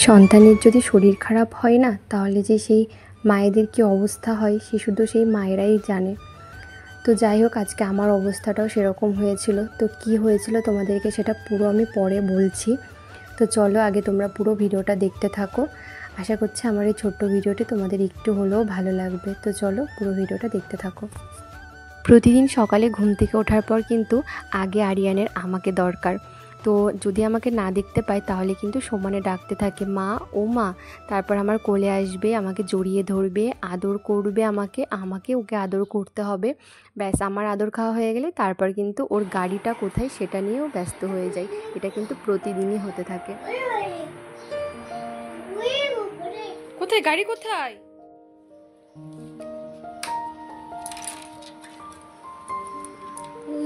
সন্তানের যদি শরীর খারাপ হয় না, তাহলে যে সেই মায়েদের কী অবস্থা হয় সে শুধু সেই মায়েরাই জানে। তো যাই হোক, আজকে আমার অবস্থাটাও সেরকম হয়েছিল। তো কি হয়েছিল তোমাদেরকে সেটা পুরো আমি পরে বলছি। তো চলো আগে তোমরা পুরো ভিডিওটা দেখতে থাকো। আশা করছি আমার এই ছোট্ট ভিডিওটি তোমাদের একটু হলেও ভালো লাগবে। তো চলো পুরো ভিডিওটা দেখতে থাকো। প্রতিদিন সকালে ঘুম থেকে ওঠার পর কিন্তু আগে আরিয়ানের আমাকে দরকার। তো যদি আমাকে না দেখতে পায় তাহলে কিন্তু সমানে ডাকতে থাকে, মা ও মা। তারপর আমার কোলে আসবে, আমাকে জড়িয়ে ধরবে, আদর করবে, আমাকে ওকে আদর করতে হবে। ব্যাস, আমার আদর খাওয়া হয়ে গেলে তারপর কিন্তু ওর গাড়িটা কোথায় সেটা নিয়েও ব্যস্ত হয়ে যায়। এটা কিন্তু প্রতিদিনই হতে থাকে। কোথায় গাড়ি, কোথায়?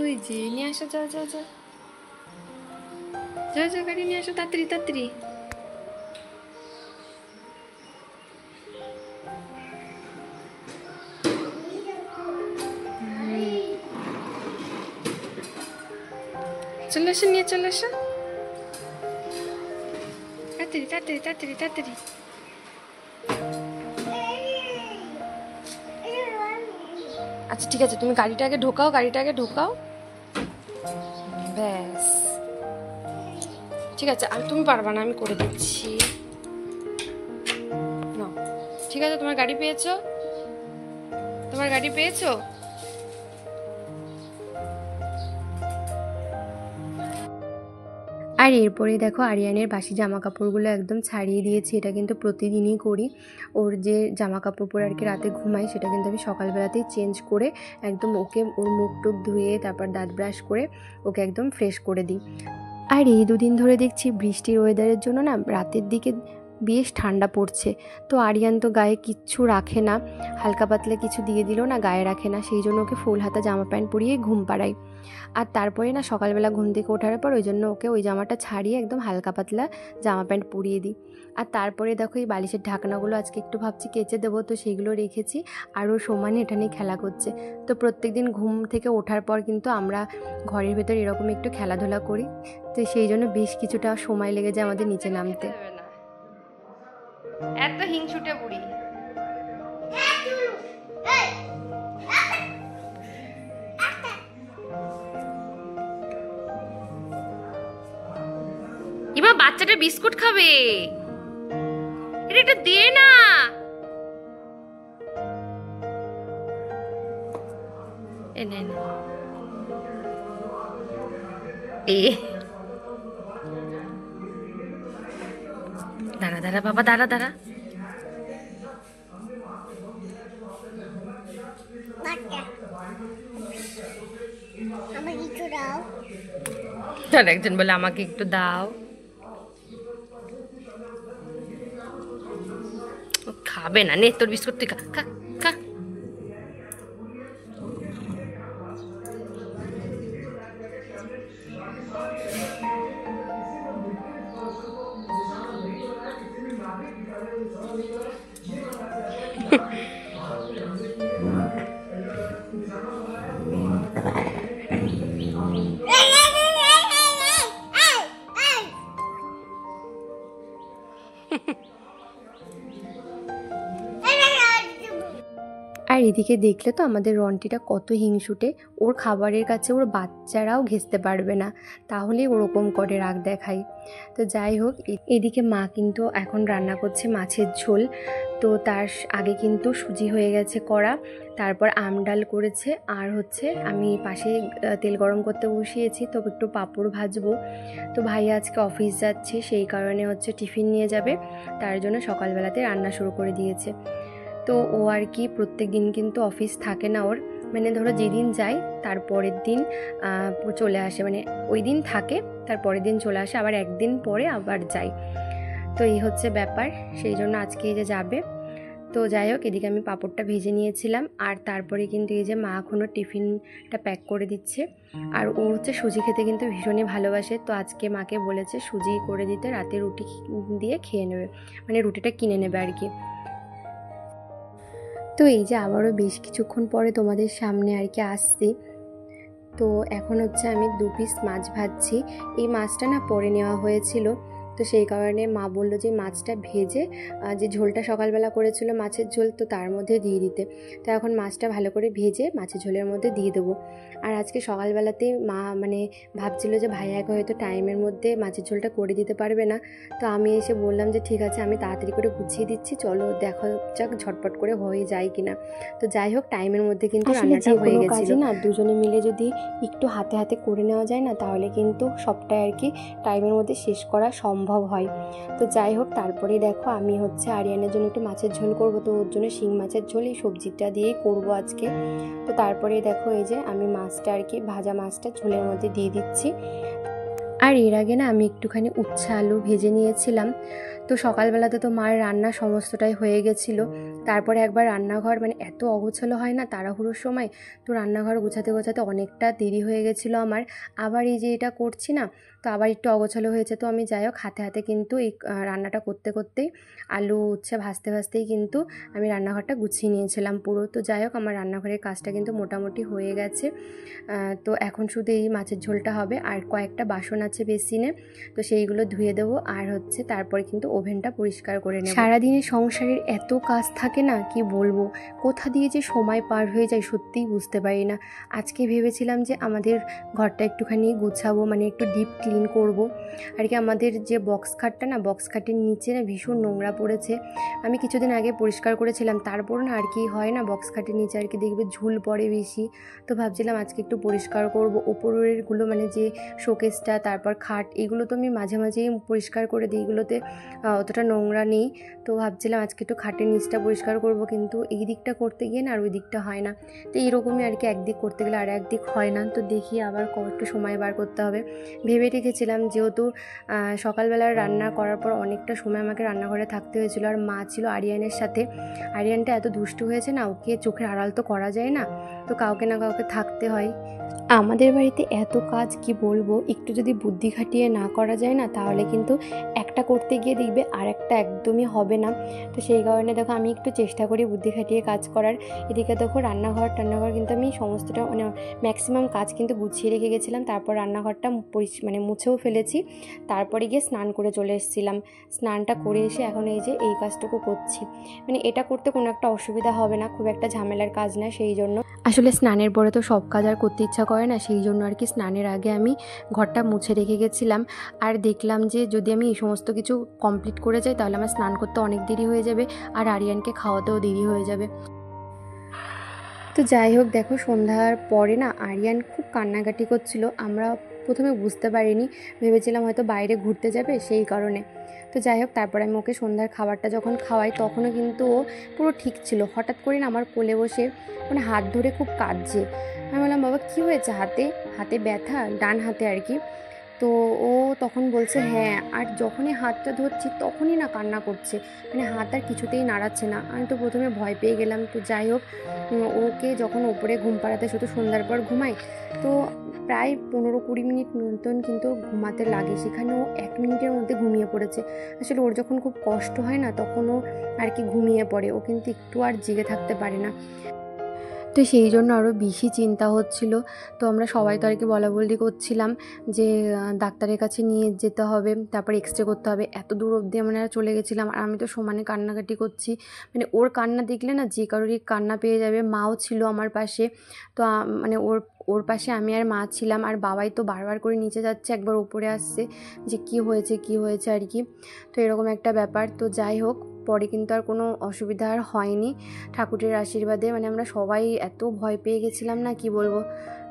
ওই যে নিয়ে আসো, যাও যাও যাও যাও যাও, গাড়ি নিয়ে আসো তাড়াতাড়ি তাড়াতাড়ি। চলে আসো, নিয়ে চলে আসো তাড়াতাড়ি তাড়াতাড়ি তাড়াতাড়ি তাড়াতাড়ি। আচ্ছা ঠিক আছে, তুমি গাড়িটা আগে ঢোকাও, ব্যাস ঠিক আছে। আর তুমি পারবা না, আমি করে দিচ্ছি। না ঠিক আছে, তোমার গাড়ি পেয়েছো? আর এরপরে দেখো আরিয়ানের বাসি জামা কাপড়গুলো একদম ছাড়িয়ে দিয়েছি। এটা কিন্তু প্রতিদিনই করি। ওর যে জামা কাপড় পরে আর কি রাতে ঘুমাই, সেটা কিন্তু আমি সকালবেলাতেই চেঞ্জ করে একদম ওকে ওর মুখ টুক ধুয়ে তারপর দাঁত ব্রাশ করে ওকে একদম ফ্রেশ করে দিই। আর এই দুদিন ধরে দেখছি বৃষ্টির ওয়েদারের জন্য না রাতের দিকে বেশ ঠান্ডা পড়ছে। তো আরিয়ান তো গায়ে কিচ্ছু রাখে না, হালকা পাতলা কিছু দিয়ে দিলেও না গায়ে রাখে না, সেই জন্য ওকে ফুল হাতা জামা প্যান্ট পরিয়ে ঘুম পাড়াই। আর তারপরে না সকালবেলা ঘুম থেকে ওঠার পর ওই জন্য ওকে ওই জামাটা ছাড়িয়ে একদম হালকা পাতলা জামা প্যান্ট পরিয়ে দিই। আর তারপরে দেখো এই বালিশের ঢাকনাগুলো আজকে একটু ভাবছি কেচে দেবো, তো সেইগুলো রেখেছি। আরও সমানে এটা নিয়ে খেলা করছে। তো প্রত্যেকদিন ঘুম থেকে ওঠার পর কিন্তু আমরা ঘরের ভেতর এরকম একটু খেলাধুলা করি। তো সেই জন্য বেশ কিছুটা সময় লেগে যায় আমাদের নিচে নামতে। এত হিংসুটে বুড়ি। এবার বাচ্চাটা বিস্কুট খাবে, এটা দে না। দাঁড়া দাঁড়া বাবা, দাঁড়া দাঁড়া। একজন বলে আমাকে একটু দাও। খাবে না, নে তোর বিস্কুট তুই খা খা খা। আর এদিকে দেখলে তো আমাদের রন্টিটা কত হিংসুটে। ওর খাবারের কাছে ওর বাচ্চারাও ঘেঁচতে পারবে না, তাহলে ওরকম করে রাগ দেখায়। তো যাই হোক, এদিকে মা কিন্তু এখন রান্না করছে মাছের ঝোল। তো তার আগে কিন্তু সুজি হয়ে গেছে কড়া, তারপর আম ডাল করেছে, আর হচ্ছে আমি পাশে তেল গরম করতে বসিয়েছি। তো একটু পাঁপড় ভাজবো। তো ভাই আজকে অফিস যাচ্ছে, সেই কারণে হচ্ছে টিফিন নিয়ে যাবে, তার জন্য সকালবেলাতে রান্না শুরু করে দিয়েছে। তো ও আর কি প্রত্যেক দিন কিন্তু অফিস থাকে না ওর, মানে ধরো যেদিন যাই তার পরের দিন চলে আসে, মানে ওই দিন থাকে তার পরের দিন চলে আসে, আবার একদিন পরে আবার যায়। তো এই হচ্ছে ব্যাপার, সেই জন্য আজকে এই যে যাবে। তো যাই হোক, এদিকে আমি পাঁপড়টা ভেজে নিয়েছিলাম, আর তারপরে কিন্তু এই যে মা এখনও টিফিনটা প্যাক করে দিচ্ছে। আর ও হচ্ছে সুজি খেতে কিন্তু ভীষণই ভালোবাসে। তো আজকে মাকে বলেছে সুজি করে দিতে, রাতে রুটি দিয়ে খেয়ে নেবে, মানে রুটিটা কিনে নেবে আর কি। তো এই যে আবারও বেশ কিছুক্ষণ পরে তোমাদের সামনে আর কি আসছি। তো এখন হচ্ছে আমি 2 পিস মাছ ভাজছি। এই মাছটা না পরে নেওয়া হয়েছিল, তো তো সেই কারণে মা বললো যে মাছটা ভেজে যে ঝোলটা সকালবেলা করেছিল মাছের ঝোল, তো তার মধ্যে দিয়ে দিতে। তো এখন মাছটা ভালো করে ভেজে মাছের ঝোলের মধ্যে দিয়ে দেবো। আর আজকে সকালবেলাতে মা মানে ভাবছিল যে ভাইয়াকে হয়তো টাইমের মধ্যে মাছের ঝোলটা করে দিতে পারবে না। তো আমি এসে বললাম যে ঠিক আছে, আমি তাড়াতাড়ি করে গুছিয়ে দিচ্ছি, চলো দেখা যাক ঝটপট করে হয়ে যায় কিনা। তো যাই হোক, টাইমের মধ্যে কিন্তু রান্নাটা হয়ে গেছিল। না দুজনে মিলে যদি একটু হাতে হাতে করে নেওয়া যায় না, তাহলে কিন্তু সবটাই আর কি টাইমের মধ্যে শেষ করা সম্ভব হয়। তো যাই হোক, তারপরেই দেখো আমি হচ্ছে আরিয়ানের জন্য একটু মাছের ঝোল করব, তো ওর জন্য শিং মাছের ঝোল এই সবজিটা দিয়েই করব আজকে। তো তারপরেই দেখো এই যে আমি মাছটা আর কি ভাজা মাছটা ঝোলের মধ্যে দিয়ে দিচ্ছি। আর এর আগে না আমি একটুখানি উচ্ছে আলু ভেজে নিয়েছিলাম। তো সকালবেলাতে তো মার রান্না সমস্তটাই হয়ে গেছিলো। তারপরে একবার রান্নাঘর মানে এত অগোছালো হয় না তাড়াহুড়োর সময়, তো রান্নাঘর গোছাতে গোছাতে অনেকটা দেরি হয়ে গেছিলো আমার। আবার এই যে এটা করছি না, তো আবার একটু অগোছালো হয়েছে। তো আমি যাই হোক হাতে হাতে কিন্তু এই রান্নাটা করতে করতেই আলু উচ্ছে ভাজতে ভাজতেই কিন্তু আমি রান্নাঘরটা গুছিয়ে নিয়েছিলাম পুরো। তো যাই হোক, আমার রান্নাঘরের কাজটা কিন্তু মোটামুটি হয়ে গেছে। তো এখন শুধু এই মাছের ঝোলটা হবে, আর কয়েকটা বাসন আছে বেসিনে, তো সেইগুলো ধুয়ে দেবো। আর হচ্ছে তারপরে কিন্তু ওভেনটা পরিষ্কার করে নেব। সারাদিনে সংসারের এত কাজ থাকে না, কি বলবো, কোথা দিয়ে যে সময় পার হয়ে যায় সত্যিই বুঝতে পারি না। আজকে ভেবেছিলাম যে আমাদের ঘরটা একটুখানি গুছাবো, মানে একটু ডিপ ক্লিন করব আর কি। আমাদের যে বক্স খাটটা না, বক্স খাটের নিচে না ভীষণ নোংরা পড়েছে। আমি কিছুদিন আগে পরিষ্কার করেছিলাম, তারপর না আর কি হয় না, বক্স খাটের নিচে আর কি দেখবে ঝুল পড়ে বেশি। তো ভাবছিলাম আজকে একটু পরিষ্কার করব। ওপরেরগুলো মানে যে শোকেসটা, তারপর খাট, এগুলো তো আমি মাঝে মাঝেই পরিষ্কার করে দিই, এগুলোতে অতটা নোংরা নেই। তো ভাবছিলাম আজকে একটু খাটের নিচটা পরিষ্কার করব, কিন্তু এই দিকটা করতে গিয়ে না আর ওই দিকটা হয় না। তো এইরকমই আর কি, একদিক করতে গেলে আর একদিক হয় না। তো দেখি আবার একটু সময় বার করতে হবে। ভেবে রেখেছিলাম, যেহেতু সকালবেলার রান্না করার পর অনেকটা সময় আমাকে রান্নাঘরে থাকতে হয়েছিল, আর মা ছিল আরিয়ানের সাথে। আরিয়ানটা এত দুষ্টু হয়েছে না, ওকে চোখের আড়াল তো করা যায় না, তো কাউকে না কাউকে থাকতে হয়। আমাদের বাড়িতে এত কাজ কি বলবো, একটু যদি বুদ্ধি খাটিয়ে না করা যায় না, তাহলে কিন্তু একটা করতে গিয়ে দেখবে আর একটা একদমই হবে না। তো সেই কারণে দেখো আমি একটু চেষ্টা করি বুদ্ধি খাটিয়ে কাজ করার। এদিকে দেখো রান্নাঘর কিন্তু আমি সমস্তটা মানে ম্যাক্সিমাম কাজ কিন্তু গুছিয়ে রেখে গেছিলাম। তারপর রান্নাঘরটা মানে মুছেও ফেলেছি। তারপরে গিয়ে স্নান করে চলে এসেছিলাম। স্নানটা করে এসে এখন এই যে এই কাজটুকু করছি। মানে এটা করতে কোনো একটা অসুবিধা হবে না, খুব একটা ঝামেলার কাজ না। সেই জন্য আসলে স্নানের পরে তো সব কাজ আর করতে ইচ্ছা করে না, সেই জন্য আর কি স্নানের আগে আমি ঘরটা মুছে রেখে গেছিলাম। আর দেখলাম যে যদি আমি এই সমস্ত কিছু কমপ্লিট করে যাই, তাহলে আমার স্নান করতে অনেক দেরি হয়ে যাবে, আর আরিয়ানকে খাওয়াতেও দেরি হয়ে যাবে। তো যাই হোক, দেখো সন্ধ্যার পরে না আরিয়ান খুব কান্নাকাটি করছিল। আমরা প্রথমে বুঝতে পারিনি, ভেবেছিলাম হয়তো বাইরে ঘুরতে যাবে সেই কারণে। তো যাই হোক, তারপর আমি ওকে সন্ধ্যার খাবারটা যখন খাওয়াই, তখনও কিন্তু ও পুরো ঠিক ছিল। হঠাৎ করে না আমার কোলে বসে মানে হাত ধরে খুব কাঁদছে। আমি বললাম, বাবা কী হয়েছে, হাতে হাতে ব্যথা, ডান হাতে আর কি। তো ও তখন বলছে হ্যাঁ, আর যখনই হাতটা ধরছি তখনই না কান্না করছে, মানে হাত আর কিছুতেই নাড়াচ্ছে না। আমি তো প্রথমে ভয় পেয়ে গেলাম। তো যাই হোক, ওকে যখন ওপরে ঘুম পাড়াতে, শুধু সন্ধ্যার পর ঘুমাই, তো প্রায় 15-20 মিনিট মতন কিন্তু ঘুমাতে লাগে, সেখানে ও 1 মিনিটের মধ্যে ঘুমিয়ে পড়েছে। আসলে ওর যখন খুব কষ্ট হয় না, তখন ও আর কি ঘুমিয়ে পড়ে, ও কিন্তু একটু আর জেগে থাকতে পারে না। তো সেই জন্য আরও বেশি চিন্তা হচ্ছিল। তো আমরা সবাই তো আর কি বলাবলি করছিলাম যে ডাক্তারের কাছে নিয়ে যেতে হবে, তারপর এক্সরে করতে হবে। এত দূর অবধি আমরা চলে গেছিলাম, আর আমি তো সমানে কান্নাকাটি করছি। মানে ওর কান্না দেখলে না যে কারোরই কান্না পেয়ে যাবে। মাও ছিল আমার পাশে, তো মানে ওর পাশে আমি আর মা ছিলাম, আর বাবাই তো বারবার করে নিচে যাচ্ছে, একবার উপরে আসছে যে কি হয়েছে আর কি। তো এরকম একটা ব্যাপার। তো যাই হোক, পরে কিন্তু আর কোনো অসুবিধা আর হয়নি ঠাকুরের আশীর্বাদে। মানে আমরা সবাই এত ভয় পেয়ে গেছিলাম না, কি বলবো।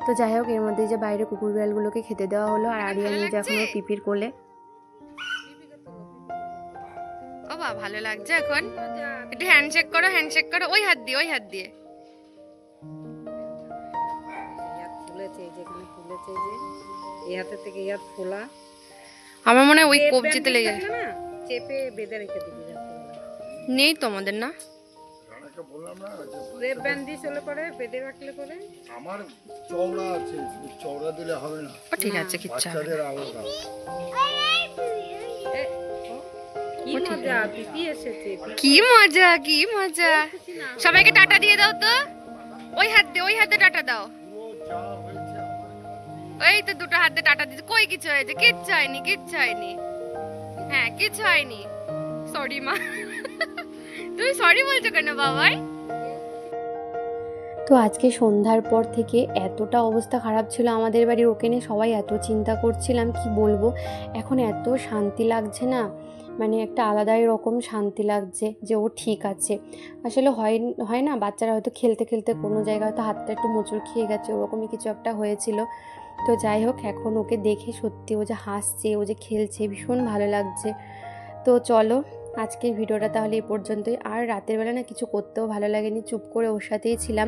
তো যাই হোক, এর মধ্যে যে বাইরে কুকুর বিড়ালগুলোকে খেতে দেওয়া হলো, আর আরিয়া নিজে এখনো পিপির কোলে। ও বাবা, ভালো লাগছে এখন? একটু হ্যান্ডশেক করো, ওই হাত দিয়ে এই হাতে থেকে ইয়াত ফোলা। আমার মনে হয় ওই কবজিতে লেগে না, চেপে বেঁধে রেখে দিবি। নেই তো আমাদের না, রেড ব্যান্ডেজ হলে পরে বেঁধে রাখলে পরে। আমার চওড়া আছে, চওড়া দিলে হবে না। ঠিক আছে, কিচ্ছু হবে না। কি মজা, পিপি এসেছে, কি মজা। সবাইকে টাটা দিয়ে দাও তো, ওই হাতে টাটা দাও। এই তো দুটো হাতে টাটা দিতে, কই কিছু হয়েছে? কিচ্ছু হয়নি। হ্যাঁ কিছু হয়নি, সরি মা। তুমি সরি বলছো কেন বাবাই? তো আজকে সন্ধ্যার পর থেকে এতটা অবস্থা খারাপ ছিল আমাদের বাড়ির, ওকে নিয়ে সবাই এত চিন্তা করছিলাম কি বলবো। এখন এত শান্তি লাগছে না, মানে একটা আলাদাই রকম শান্তি লাগছে যে ও ঠিক আছে। আসলে হয় হয় না, বাচ্চারা হয়তো খেলতে খেলতে কোনো জায়গায় হয়তো হাতটা একটু মোচড় খেয়ে গেছে, ওরকমই কিছু একটা হয়েছিল। তো যাই হোক, এখন ওকে দেখে সত্যি ও যে হাসছে, ও যে খেলছে, ভীষণ ভালো লাগছে। তো চলো আজকের ভিডিওটা তাহলে এই পর্যন্তই। আর রাতের বেলা না কিছু করতেও ভালো লাগেনি, চুপ করে ওর সাথেই ছিলাম।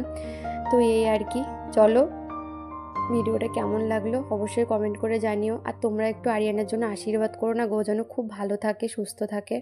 তো এই আর কি, চলো ভিডিওটা কেমন লাগলো অবশ্যই কমেন্ট করে জানিও। আর তোমরা একটু আরিয়ানের জন্য আশীর্বাদ করো না গো, যেন খুব ভালো থাকে, সুস্থ থাকে।